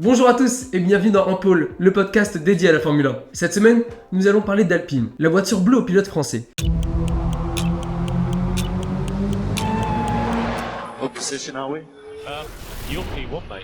Bonjour à tous et bienvenue dans En Pôle, le podcast dédié à la Formule 1. Cette semaine, nous allons parler d'Alpine, la voiture bleue au pilote français. What position are we? You're P1, mate.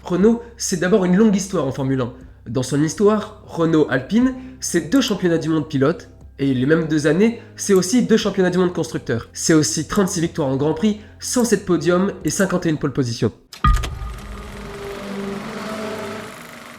Renault, c'est d'abord une longue histoire en Formule 1. Dans son histoire, Renault-Alpine, c'est 2 championnats du monde pilotes, et les mêmes 2 années, c'est aussi 2 championnats du monde constructeurs. C'est aussi 36 victoires en Grand Prix, 107 podiums et 51 pole positions.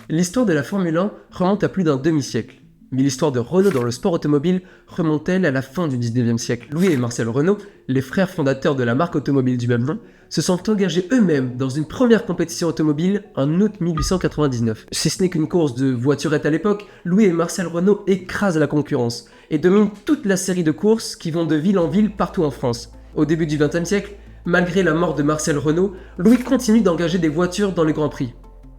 L'histoire de la Formule 1 remonte à plus d'un demi-siècle. Mais l'histoire de Renault dans le sport automobile remonte-t-elle à la fin du 19e siècle? Louis et Marcel Renault, les frères fondateurs de la marque automobile du même nom, se sont engagés eux-mêmes dans une première compétition automobile en août 1899. Si ce n'est qu'une course de voiturettes à l'époque, Louis et Marcel Renault écrasent la concurrence et dominent toute la série de courses qui vont de ville en ville partout en France. Au début du XXe siècle, malgré la mort de Marcel Renault, Louis continue d'engager des voitures dans les Grands Prix.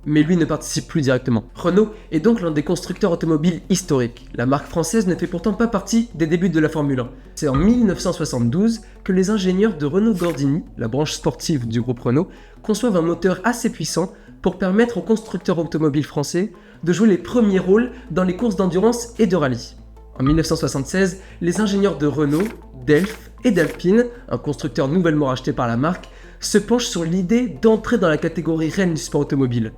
Mais lui ne participe plus directement. Renault est donc l'un des constructeurs automobiles historiques. La marque française ne fait pourtant pas partie des débuts de la Formule 1. C'est en 1972 que les ingénieurs de Renault Gordini, la branche sportive du groupe Renault, conçoivent un moteur assez puissant pour permettre aux constructeurs automobiles français de jouer les premiers rôles dans les courses d'endurance et de rallye. En 1976, les ingénieurs de Renault, d'Elf et d'Alpine, un constructeur nouvellement racheté par la marque, se penchent sur l'idée d'entrer dans la catégorie reine du sport automobile.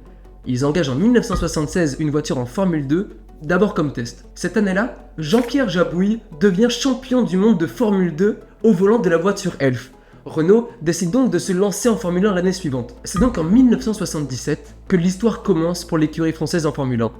Ils engagent en 1976 une voiture en Formule 2, d'abord comme test. Cette année-là, Jean-Pierre Jabouille devient champion du monde de Formule 2 au volant de la voiture Elf. Renault décide donc de se lancer en Formule 1 l'année suivante. C'est donc en 1977 que l'histoire commence pour l'écurie française en Formule 1.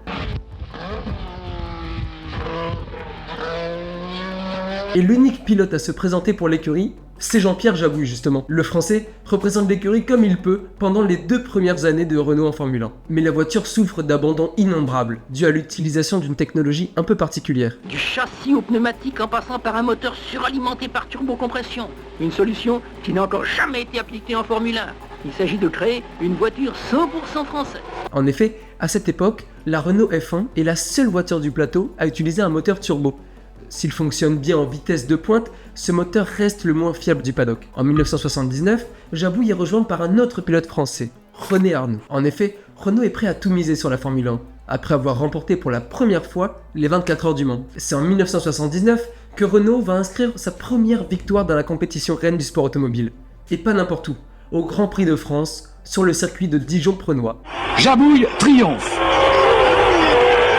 Et l'unique pilote à se présenter pour l'écurie, c'est Jean-Pierre Jabouille justement. Le français représente l'écurie comme il peut pendant les 2 premières années de Renault en Formule 1. Mais la voiture souffre d'abandons innombrables, dû à l'utilisation d'une technologie un peu particulière. Du châssis au pneumatique en passant par un moteur suralimenté par turbocompression. Une solution qui n'a encore jamais été appliquée en Formule 1. Il s'agit de créer une voiture 100% française. En effet, à cette époque, la Renault F1 est la seule voiture du plateau à utiliser un moteur turbo. S'il fonctionne bien en vitesse de pointe, ce moteur reste le moins fiable du paddock. En 1979, Jabouille est rejoint par un autre pilote français, René Arnoux. En effet, Renault est prêt à tout miser sur la Formule 1, après avoir remporté pour la première fois les 24 heures du Mans. C'est en 1979 que Renault va inscrire sa première victoire dans la compétition reine du sport automobile. Et pas n'importe où, au Grand Prix de France, sur le circuit de Dijon-Prenois. Jabouille triomphe.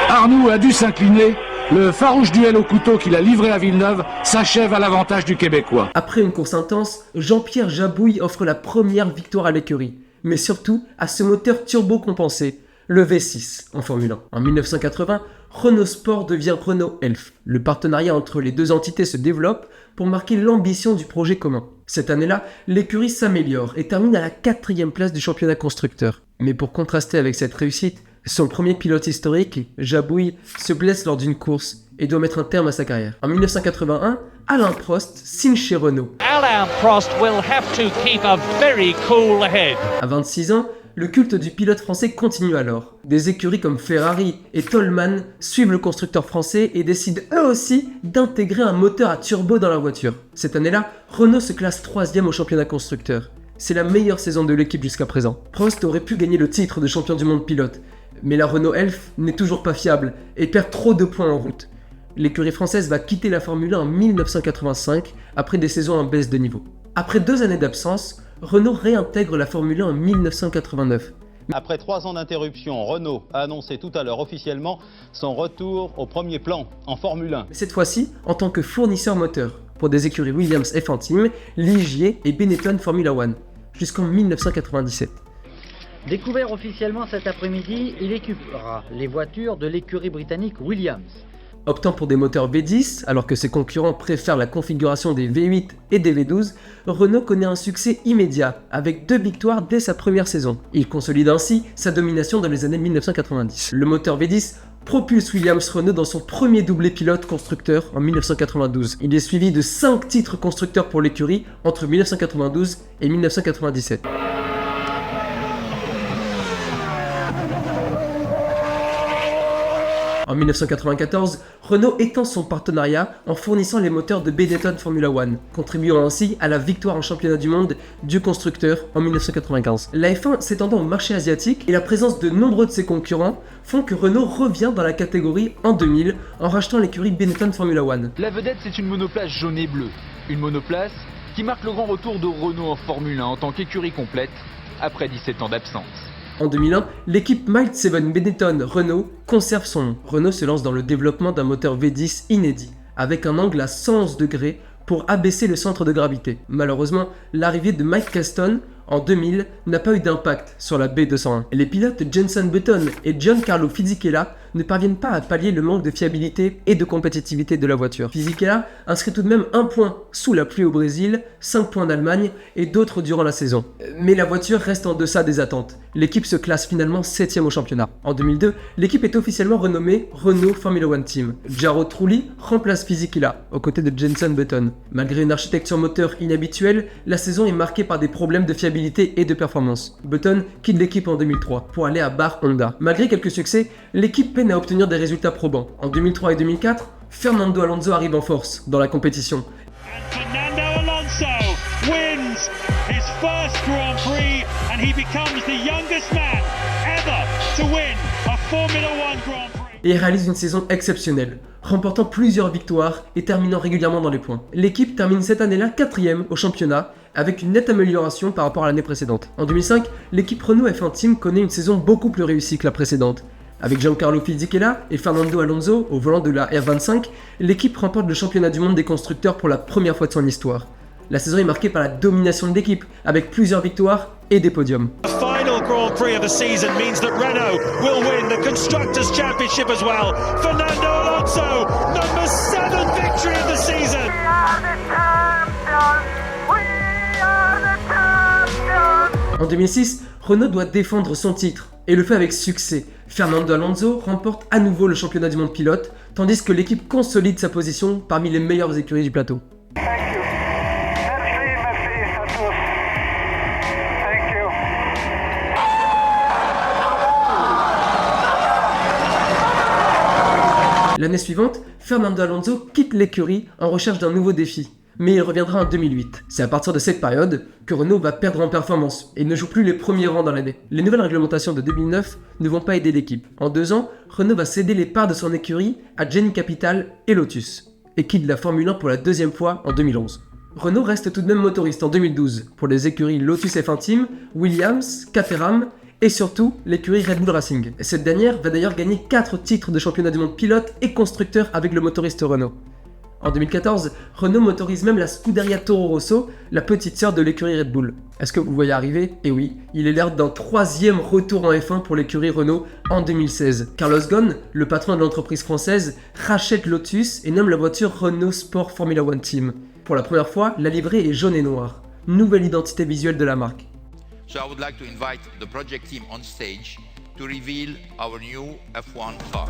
Arnoux a dû s'incliner. Le farouche duel au couteau qu'il a livré à Villeneuve s'achève à l'avantage du Québécois. Après une course intense, Jean-Pierre Jabouille offre la première victoire à l'écurie, mais surtout à ce moteur turbo compensé, le V6 en Formule 1. En 1980, Renault Sport devient Renault Elf. Le partenariat entre les 2 entités se développe pour marquer l'ambition du projet commun. Cette année-là, l'écurie s'améliore et termine à la 4e place du championnat constructeur. Mais pour contraster avec cette réussite, son premier pilote historique, Jabouille, se blesse lors d'une course et doit mettre un terme à sa carrière. En 1981, Alain Prost signe chez Renault. Alain Prost will have to keep a very cool head. À 26 ans, le culte du pilote français continue alors. Des écuries comme Ferrari et Toleman suivent le constructeur français et décident eux aussi d'intégrer un moteur à turbo dans leur voiture. Cette année-là, Renault se classe 3e au championnat constructeur. C'est la meilleure saison de l'équipe jusqu'à présent. Prost aurait pu gagner le titre de champion du monde pilote, mais la Renault Elf n'est toujours pas fiable et perd trop de points en route. L'écurie française va quitter la Formule 1 en 1985 après des saisons en baisse de niveau. Après 2 années d'absence, Renault réintègre la Formule 1 en 1989. Après 3 ans d'interruption, Renault a annoncé tout à l'heure officiellement son retour au premier plan en Formule 1. Mais cette fois-ci en tant que fournisseur moteur pour des écuries Williams F1 Team, Ligier et Benetton Formula One, jusqu'en 1997. Découvert officiellement cet après-midi, il équipera les voitures de l'écurie britannique Williams. Optant pour des moteurs V10, alors que ses concurrents préfèrent la configuration des V8 et des V12, Renault connaît un succès immédiat, avec 2 victoires dès sa première saison. Il consolide ainsi sa domination dans les années 1990. Le moteur V10 propulse Williams Renault dans son premier doublé pilote constructeur en 1992. Il est suivi de 5 titres constructeurs pour l'écurie entre 1992 et 1997. En 1994, Renault étend son partenariat en fournissant les moteurs de Benetton Formula One, contribuant ainsi à la victoire en championnat du monde du constructeur en 1995. La F1 s'étendant au marché asiatique et la présence de nombreux de ses concurrents font que Renault revient dans la catégorie en 2000 en rachetant l'écurie Benetton Formula One. La vedette, c'est une monoplace jaune et bleue. Une monoplace qui marque le grand retour de Renault en Formule 1 en tant qu'écurie complète après 17 ans d'absence. En 2001, l'équipe Mild 7 Benetton Renault conserve son nom. Renault se lance dans le développement d'un moteur V10 inédit, avec un angle à 111 degrés pour abaisser le centre de gravité. Malheureusement, l'arrivée de Mike Caston en 2000 n'a pas eu d'impact sur la B201. Les pilotes Jenson Button et Giancarlo Fisichella ne parviennent pas à pallier le manque de fiabilité et de compétitivité de la voiture. Fisichella inscrit tout de même 1 point sous la pluie au Brésil, 5 points en Allemagne et d'autres durant la saison. Mais la voiture reste en deçà des attentes. L'équipe se classe finalement 7ème au championnat. En 2002, l'équipe est officiellement renommée Renault Formula One Team. Jarrod Trulli remplace Fisichella aux côtés de Jenson Button. Malgré une architecture moteur inhabituelle, la saison est marquée par des problèmes de fiabilité et de performance. Button quitte l'équipe en 2003 pour aller à Bar Honda. Malgré quelques succès, l'équipe peine à obtenir des résultats probants. En 2003 et 2004, Fernando Alonso arrive en force dans la compétition. Fernando Alonso wins his first Grand Prix and he becomes the youngest man ever to win a Formula One Grand Prix. Et réalise une saison exceptionnelle, remportant plusieurs victoires et terminant régulièrement dans les points. L'équipe termine cette année-là 4ème au championnat, avec une nette amélioration par rapport à l'année précédente. En 2005, l'équipe Renault F1 Team connaît une saison beaucoup plus réussie que la précédente. Avec Giancarlo Fisichella et Fernando Alonso au volant de la R25, l'équipe remporte le championnat du monde des constructeurs pour la première fois de son histoire. La saison est marquée par la domination de l'équipe, avec plusieurs victoires et des podiums. The final Grand Prix of the season means that Renault will win the Constructors' Championship as well. Fernando Alonso, number 7th victory of the season. En 2006, Renault doit défendre son titre, et le fait avec succès. Fernando Alonso remporte à nouveau le championnat du monde pilote, tandis que l'équipe consolide sa position parmi les meilleures écuries du plateau. L'année suivante, Fernando Alonso quitte l'écurie en recherche d'un nouveau défi, mais il reviendra en 2008. C'est à partir de cette période que Renault va perdre en performance et ne joue plus les premiers rangs dans l'année. Les nouvelles réglementations de 2009 ne vont pas aider l'équipe. En 2 ans, Renault va céder les parts de son écurie à Genie Capital et Lotus, et quitte la Formule 1 pour la 2e fois en 2011. Renault reste tout de même motoriste en 2012 pour les écuries Lotus F1 Team, Williams, Caterham et surtout l'écurie Red Bull Racing. Cette dernière va d'ailleurs gagner 4 titres de championnat du monde pilote et constructeur avec le motoriste Renault. En 2014, Renault motorise même la Scuderia Toro Rosso, la petite sœur de l'écurie Red Bull. Est-ce que vous voyez arriver? Eh oui, il est l'air d'un 3e retour en F1 pour l'écurie Renault en 2016. Carlos Ghosn, le patron de l'entreprise française, rachète Lotus et nomme la voiture Renault Sport Formula One Team. Pour la première fois, la livrée est jaune et noire. Nouvelle identité visuelle de la marque. So I would like to invite the project team on stage to reveal our new F1 car.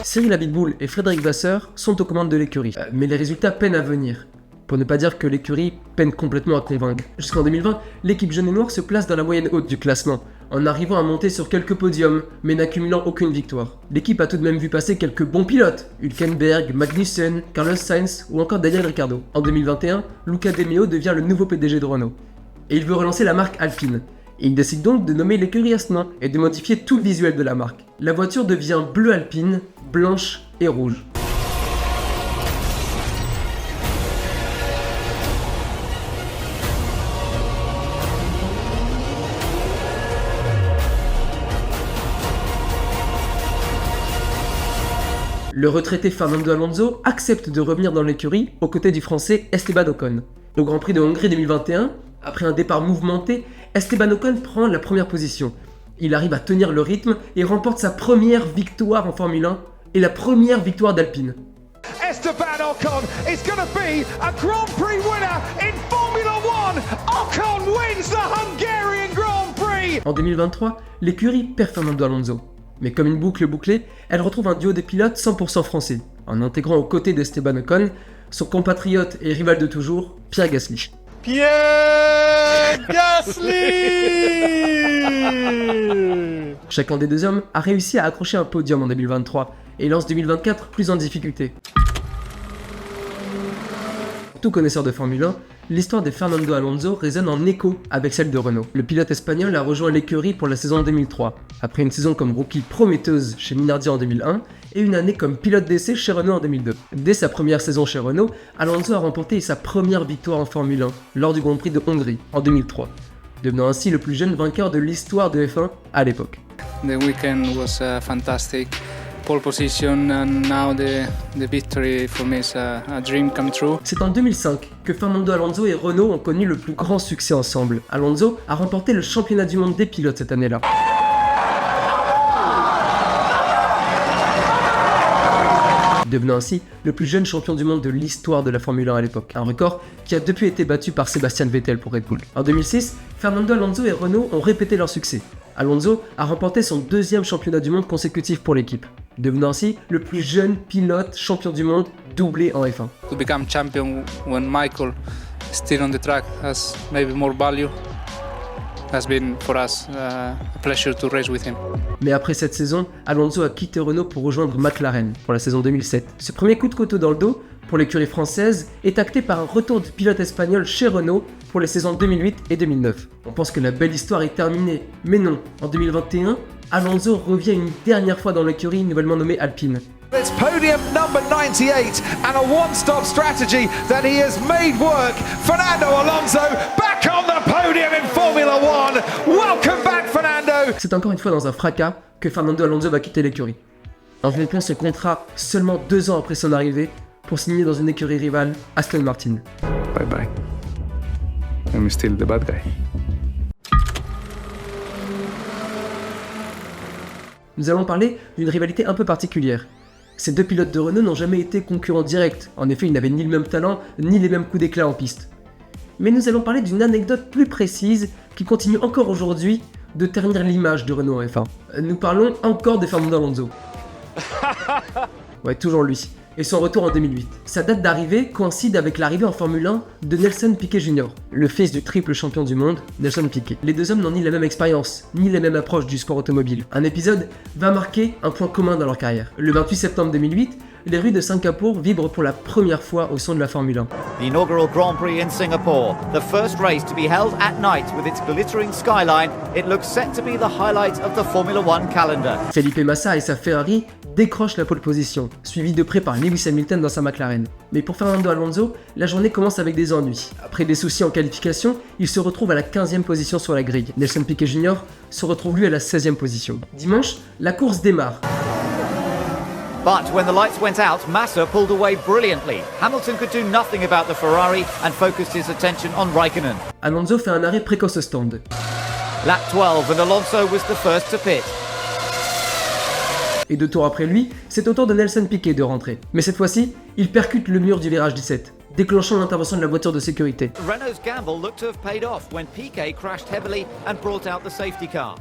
Cyril Abitboul et Frédéric Vasseur sont aux commandes de l'écurie, mais les résultats peinent à venir. Pour ne pas dire que l'écurie peine complètement à convaincre. Jusqu'en 2020, l'équipe jaune et noire se place dans la moyenne haute du classement, en arrivant à monter sur quelques podiums, mais n'accumulant aucune victoire. L'équipe a tout de même vu passer quelques bons pilotes, Hülkenberg, Magnussen, Carlos Sainz ou encore Daniel Ricciardo. En 2021, Luca De Meo devient le nouveau PDG de Renault. Et il veut relancer la marque Alpine. Et il décide donc de nommer l'écurie à ce nom et de modifier tout le visuel de la marque. La voiture devient bleu alpine, blanche et rouge. Le retraité Fernando Alonso accepte de revenir dans l'écurie aux côtés du français Esteban Ocon. Au Grand Prix de Hongrie 2021, après un départ mouvementé, Esteban Ocon prend la première position. Il arrive à tenir le rythme et remporte sa première victoire en Formule 1 et la première victoire d'Alpine. Esteban Ocon is going to be a Grand Prix winner in Formula 1. Ocon wins the Hungarian Grand Prix. En 2023, l'écurie perd Fernando Alonso. Mais comme une boucle bouclée, elle retrouve un duo de pilotes 100% français, en intégrant aux côtés d'Esteban Ocon son compatriote et rival de toujours, Pierre Gasly. Pierre Gasly! Chacun des deux hommes a réussi à accrocher un podium en 2023 et lance 2024 plus en difficulté. Tout connaisseur de Formule 1, l'histoire de Fernando Alonso résonne en écho avec celle de Renault. Le pilote espagnol a rejoint l'écurie pour la saison 2003, après une saison comme rookie prometteuse chez Minardi en 2001 et une année comme pilote d'essai chez Renault en 2002. Dès sa première saison chez Renault, Alonso a remporté sa première victoire en Formule 1 lors du Grand Prix de Hongrie en 2003, devenant ainsi le plus jeune vainqueur de l'histoire de F1 à l'époque. The weekend was fantastic. Pole position and now the victory for me is a dream come true. C'est en 2005 que Fernando Alonso et Renault ont connu le plus grand succès ensemble. Alonso a remporté le championnat du monde des pilotes cette année-là. Devenant ainsi le plus jeune champion du monde de l'histoire de la Formule 1 à l'époque, un record qui a depuis été battu par Sebastian Vettel pour Red Bull. En 2006, Fernando Alonso et Renault ont répété leur succès. Alonso a remporté son deuxième championnat du monde consécutif pour l'équipe, devenant ainsi le plus jeune pilote champion du monde doublé en F1. To become champion when Michael is still on the track has maybe more value. Has been for us a pleasure to race with him. Mais après cette saison, Alonso a quitté Renault pour rejoindre McLaren pour la saison 2007. Ce premier coup de couteau dans le dos pour l'écurie française est acté par un retour de pilote espagnol chez Renault pour les saisons 2008 et 2009. On pense que la belle histoire est terminée, mais non. En 2021, Alonso revient une dernière fois dans l'écurie nouvellement nommée Alpine. It's podium number 98 and a one-stop strategy that he has made work. Fernando Alonso back on the podium in Formula One. Welcome back, Fernando. C'est encore une fois dans un fracas que Fernando Alonso va quitter l'écurie. En rompant ce contrat seulement 2 ans après son arrivée pour signer dans une écurie rivale, Aston Martin. Bye bye. I'm still the bad guy. Nous allons parler d'une rivalité un peu particulière. Ces deux pilotes de Renault n'ont jamais été concurrents directs, en effet ils n'avaient ni le même talent, ni les mêmes coups d'éclat en piste. Mais nous allons parler d'une anecdote plus précise qui continue encore aujourd'hui de ternir l'image de Renault en F1. Nous parlons encore de Fernando Alonso. Ouais, toujours lui. Et son retour en 2008. Sa date d'arrivée coïncide avec l'arrivée en Formule 1 de Nelson Piquet Jr., le fils du triple champion du monde, Nelson Piquet. Les deux hommes n'ont ni la même expérience, ni la même approche du sport automobile. Un épisode va marquer un point commun dans leur carrière. Le 28 septembre 2008, les rues de Singapour vibrent pour la première fois au son de la Formule 1. The inaugural Grand Prix in Singapore, the first race to be held at night with its glittering skyline, it looks set to be the highlight of the Formula One calendar. Felipe Massa et sa Ferrari décrochent la pole position, suivi de près par Lewis Hamilton dans sa McLaren. Mais pour Fernando Alonso, la journée commence avec des ennuis. Après des soucis en qualification, il se retrouve à la 15e position sur la grille. Nelson Piquet Jr. se retrouve lui à la 16e position. Dimanche, la course démarre. But when the lights went out, Massa pulled away brilliantly. Hamilton could do nothing about the Ferrari and focused his attention on Raikkonen. Alonso fait un arrêt précoce au stand. Lap 12 and Alonso was the first to pit. Et 2 tours après lui, c'est au tour de Nelson Piquet de rentrer. Mais cette fois-ci, il percute le mur du virage 17, déclenchant l'intervention de la voiture de sécurité. Renault's gamble looked to have paid off when Piquet crashed heavily and brought out the safety car.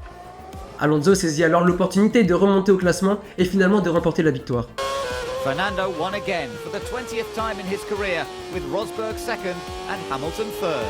Alonso saisit alors l'opportunité de remonter au classement et finalement de remporter la victoire. Fernando won again for the 20th time in his career, with Rosberg second and Hamilton third.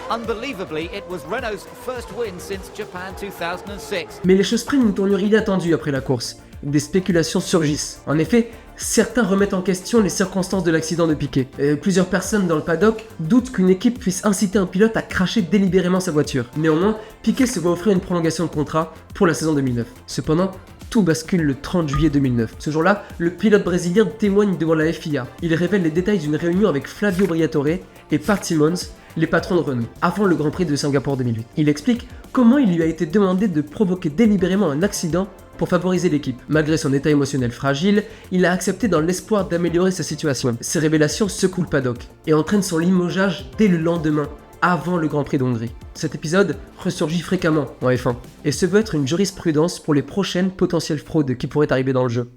Unbelievably, it was Renault's first win since Japan 2006. Mais les choses prennent une tournure inattendue après la course. Des spéculations surgissent. En effet, certains remettent en question les circonstances de l'accident de Piquet. Plusieurs personnes dans le paddock doutent qu'une équipe puisse inciter un pilote à cracher délibérément sa voiture. Néanmoins, Piquet se voit offrir une prolongation de contrat pour la saison 2009. Cependant, tout bascule le 30 juillet 2009. Ce jour-là, le pilote brésilien témoigne devant la FIA. Il révèle les détails d'une réunion avec Flavio Briatore et Pat Simmons, les patrons de Renault, avant le Grand Prix de Singapour 2008. Il explique comment il lui a été demandé de provoquer délibérément un accident pour favoriser l'équipe. Malgré son état émotionnel fragile, il a accepté dans l'espoir d'améliorer sa situation. Ces révélations secouent le paddock et entraînent son limogeage dès le lendemain, avant le Grand Prix d'Hongrie. Cet épisode ressurgit fréquemment en F1 et se veut être une jurisprudence pour les prochaines potentielles fraudes qui pourraient arriver dans le jeu.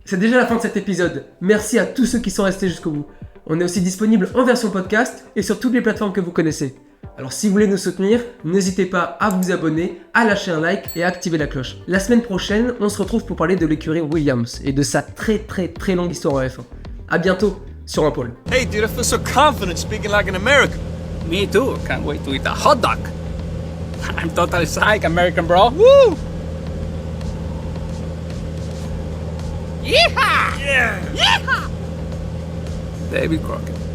C'est déjà la fin de cet épisode. Merci à tous ceux qui sont restés jusqu'au bout. On est aussi disponible en version podcast et sur toutes les plateformes que vous connaissez. Alors si vous voulez nous soutenir, n'hésitez pas à vous abonner, à lâcher un like et à activer la cloche. La semaine prochaine, on se retrouve pour parler de l'écurie Williams et de sa très longue histoire en F1. A bientôt sur un pôle. Hey dude, I feel so confident speaking like an American. Me too. Can't wait to eat a hot dog. I'm totally psyched, American bro. Woo! Yeehaw! Yeah! Yeehaw! David Crockett.